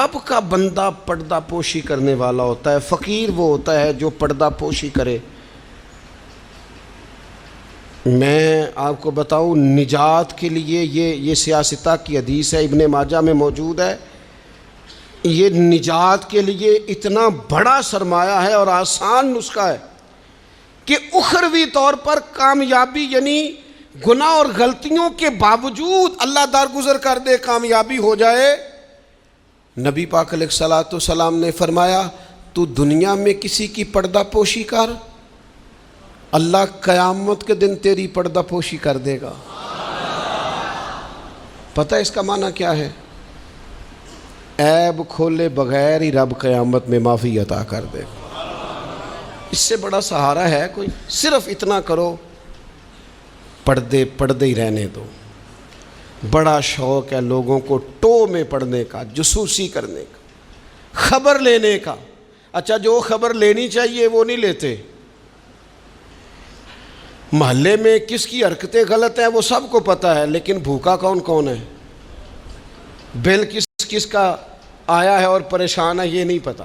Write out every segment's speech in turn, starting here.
رب کا بندہ پردہ پوشی کرنے والا ہوتا ہے، فقیر وہ ہوتا ہے جو پردہ پوشی کرے۔ میں آپ کو بتاؤں، نجات کے لیے یہ سیاستہ کی حدیث ہے، ابن ماجہ میں موجود ہے، یہ نجات کے لیے اتنا بڑا سرمایہ ہے اور آسان نسخہ ہے کہ اخروی طور پر کامیابی، یعنی گناہ اور غلطیوں کے باوجود اللہ درگزر کر دے، کامیابی ہو جائے۔ نبی پاک علیہ الصلوۃ والسلام نے فرمایا تو دنیا میں کسی کی پردہ پوشی کر، اللہ قیامت کے دن تیری پردہ پوشی کر دے گا۔ پتہ اس کا معنی کیا ہے؟ عیب کھولے بغیر ہی رب قیامت میں معافی عطا کر دے گا۔ اس سے بڑا سہارا ہے کوئی؟ صرف اتنا کرو، پردے ہی رہنے دو۔ بڑا شوق ہے لوگوں کو ٹو میں پڑھنے کا، جاسوسی کرنے کا، خبر لینے کا۔ اچھا، جو خبر لینی چاہیے وہ نہیں لیتے۔ محلے میں کس کی حرکتیں غلط ہیں وہ سب کو پتہ ہے، لیکن بھوکا کون ہے، بل کس کا آیا ہے اور پریشان ہے یہ نہیں پتہ،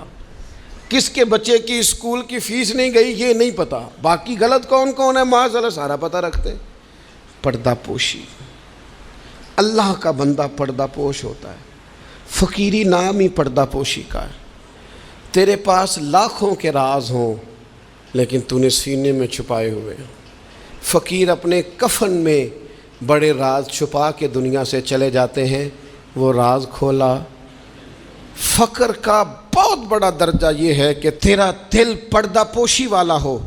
کس کے بچے کی اسکول کی فیس نہیں گئی یہ نہیں پتہ، باقی غلط کون ہے معاذ اللہ سارا پتہ رکھتے۔ پردہ پوشی، اللہ کا بندہ پردہ پوش ہوتا ہے۔ فقیری نام ہی پردہ پوشی کا ہے۔ تیرے پاس لاکھوں کے راز ہوں لیکن تو نے سینے میں چھپائے ہوئے ہیں۔ فقیر اپنے کفن میں بڑے راز چھپا کے دنیا سے چلے جاتے ہیں، وہ راز کھولا۔ فقر کا بہت بڑا درجہ یہ ہے کہ تیرا دل پردہ پوشی والا ہو،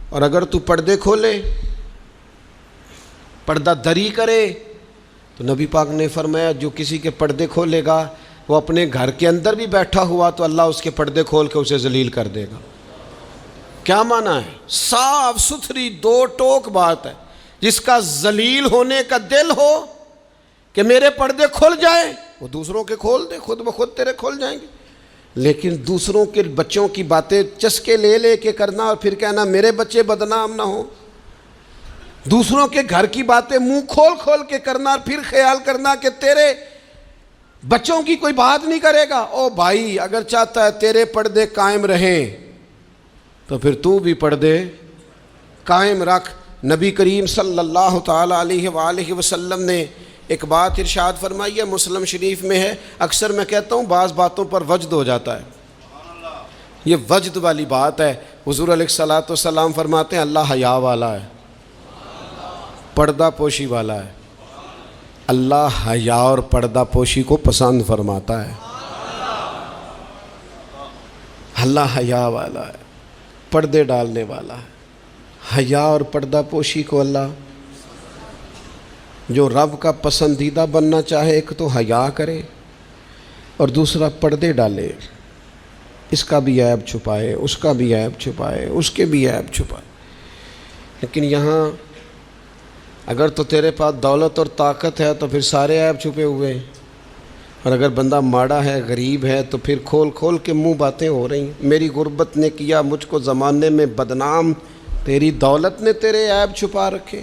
اور اگر تو پردے کھولے، پردہ دری کرے، تو نبی پاک نے فرمایا جو کسی کے پردے کھولے گا وہ اپنے گھر کے اندر بھی بیٹھا ہوا تو اللہ اس کے پردے کھول کے اسے ذلیل کر دے گا۔ کیا معنی ہے؟ صاف ستھری دو ٹوک بات ہے۔ جس کا ذلیل ہونے کا دل ہو کہ میرے پردے کھل جائیں، وہ دوسروں کے کھول دے، خود بخود تیرے کھل جائیں گے۔ لیکن دوسروں کے بچوں کی باتیں چسکے لے کے کرنا اور پھر کہنا میرے بچے بدنام نہ ہوں، دوسروں کے گھر کی باتیں منہ کھول کے کرنا اور پھر خیال کرنا کہ تیرے بچوں کی کوئی بات نہیں کرے گا۔ او بھائی، اگر چاہتا ہے تیرے پردے قائم رہیں تو پھر تو بھی پردے قائم رکھ۔ نبی کریم صلی اللہ تعالی علیہ وآلہ وسلم نے ایک بات ارشاد فرمائی ہے، مسلم شریف میں ہے، اکثر میں کہتا ہوں بعض باتوں پر وجد ہو جاتا ہے، یہ وجد والی بات ہے۔ حضور علیہ الصلوۃ والسلام فرماتے ہیں اللہ حیا والا ہے، پردہ پوشی والا ہے۔ اللہ حیا اور پردہ پوشی کو پسند فرماتا ہے۔ اللہ حیا والا ہے، پردے ڈالنے والا ہے۔ حیا اور پردہ پوشی کو اللہ، جو رب کا پسندیدہ بننا چاہے، ایک تو حیا کرے اور دوسرا پردے ڈالے، اس کا بھی عیب چھپائے، اس کا بھی عیب چھپائے، اس کے بھی عیب چھپائے۔ لیکن یہاں اگر تو تیرے پاس دولت اور طاقت ہے تو پھر سارے عیب چھپے ہوئے ہیں، اور اگر بندہ ماڑا ہے، غریب ہے، تو پھر کھول کے منہ باتیں ہو رہی ہیں۔ میری غربت نے کیا مجھ کو زمانے میں بدنام، تیری دولت نے تیرے عیب چھپا رکھے۔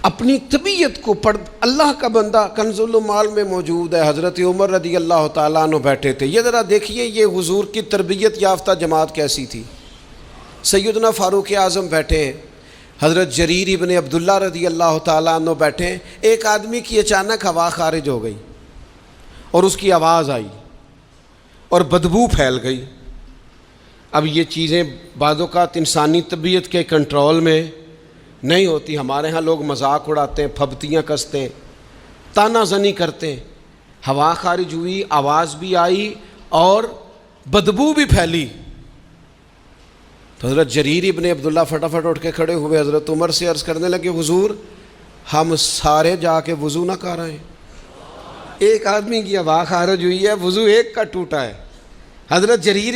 اپنی طبیعت کو اللہ کا بندہ کنز المال میں موجود ہے، حضرت عمر رضی اللہ تعالیٰ عنہ بیٹھے تھے۔ یہ ذرا دیکھیے یہ حضور کی تربیت یافتہ جماعت کیسی تھی۔ سیدنا فاروق اعظم بیٹھے ہیں، حضرت جریر ابن عبداللہ رضی اللہ تعالیٰ عنہ بیٹھے ہیں۔ ایک آدمی کی اچانک ہوا خارج ہو گئی اور اس کی آواز آئی اور بدبو پھیل گئی۔ اب یہ چیزیں بعض اوقات انسانی طبیعت کے کنٹرول میں نہیں ہوتی۔ ہمارے ہاں لوگ مذاق اڑاتے ہیں، پھبتیاں کستے ہیں، تانا زنی کرتے ہیں۔ ہوا خارج ہوئی، آواز بھی آئی اور بدبو بھی پھیلی۔ تو حضرت جریر ابن عبداللہ فٹافٹ اٹھ کے کھڑے ہوئے، حضرت عمر سے عرض کرنے لگے حضور ہم سارے جا کے وضو نہ کر رہے ہیں، ایک آدمی کی ہوا خارج ہوئی ہے، وضو ایک کا ٹوٹا ہے۔ حضرت جریر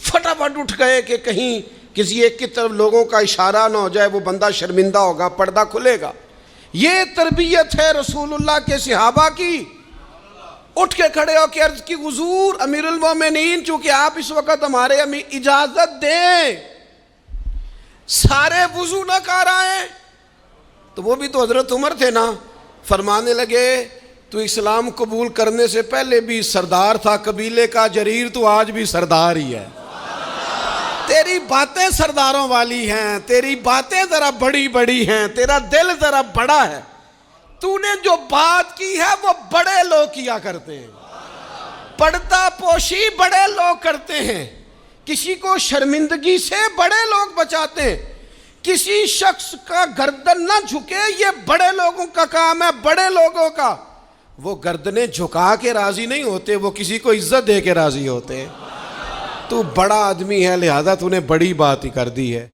فٹافٹ اٹھ گئے کہ کہیں کسی ایک کی طرف لوگوں کا اشارہ نہ ہو جائے، وہ بندہ شرمندہ ہوگا، پردہ کھلے گا۔ یہ تربیت ہے رسول اللہ کے صحابہ کی۔ اٹھ کے کھڑے ہو کے عرض کی حضور امیر المومنین، چونکہ آپ اس وقت ہمارے اجازت دیں، سارے وضو نہ کر آئے۔ تو وہ بھی تو حضرت عمر تھے نا، فرمانے لگے تو اسلام قبول کرنے سے پہلے بھی سردار تھا قبیلے کا جریر، تو آج بھی سردار ہی ہے۔ تیری باتیں سرداروں والی ہیں، تیری باتیں ذرا بڑی بڑی ہیں، تیرا دل ذرا بڑا ہے، تو نے جو بات کی ہے وہ بڑے لوگ کیا کرتے ہیں، پردہ پوشی بڑے لوگ کرتے ہیں، کسی کو شرمندگی سے بڑے لوگ بچاتے ہیں، کسی شخص کا گردن نہ جھکے یہ بڑے لوگوں کا کام ہے، بڑے لوگوں کا۔ وہ گردنیں جھکا کے راضی نہیں ہوتے، وہ کسی کو عزت دے کے راضی ہوتے ہیں۔ تو بڑا آدمی ہے لہذا تو نے بڑی بات ہی کر دی ہے۔